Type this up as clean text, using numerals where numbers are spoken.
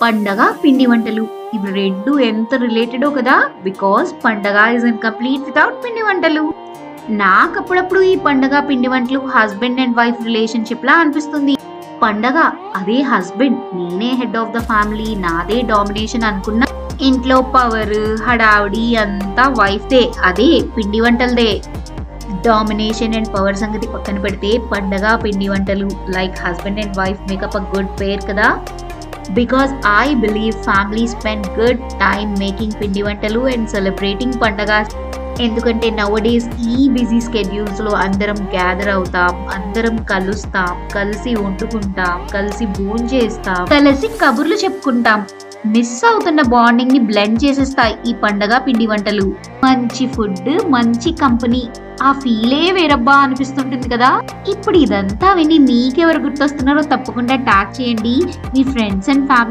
పండగ పిండి వంటలు ఇవి రెండు ఎంత రిలేటెడో కదా, బికాస్ పండగ ఇస్ ఇన్కంప్లీట్ వితౌట్ పిండి వంటలు. నాకు అప్పుడప్పుడు ఈ పండగ పిండి వంటలు హస్బెండ్ అండ్ వైఫ్ రిలేషన్షిప్ లా అనిపిస్తుంది. పండగ అదే హస్బెండ్, నేనే హెడ్ ఆఫ్ ద ఫ్యామిలీ, నాదే డామినేషన్ అనుకున్న ఇంట్లో పవర్ హడావిడి అంతా వైఫ్ దే, అదే పిండి వంటలదే. డామినేషన్ అండ్ పవర్ సంగతి పక్కన పెడితే పండగ పిండి వంటలు like husband and wife make up a good pair కదా. Because I believe family spend good time making పిండి వంటలు అండ్ సెలబ్రేటింగ్ పండగ. ఎందుకంటే నౌడేస్ ఈ బిజీ స్కెడ్యూల్స్ లో అందరం గ్యాదర్ అవుతాం, అందరం కలుస్తాం, కలిసి వండుకుంటాం, కలిసి భోంచేస్తాం, కలిసి కబుర్లు చెప్పుకుంటాం. మిస్ అవుతున్న బాండింగ్ ని బ్లెండ్ చేసేస్తాయి ఈ పండగ పిండి వంటలు. మంచి ఫుడ్, మంచి కంపెనీ, ఆ ఫీలే వేరబ్బా అనిపిస్తుంటుంది కదా. ఇప్పుడు ఇదంతా విని మీకెవరు గుర్తొస్తున్నారో తప్పకుండా ట్యాగ్ చేయండి మీ ఫ్రెండ్స్ అండ్ ఫ్యామిలీ.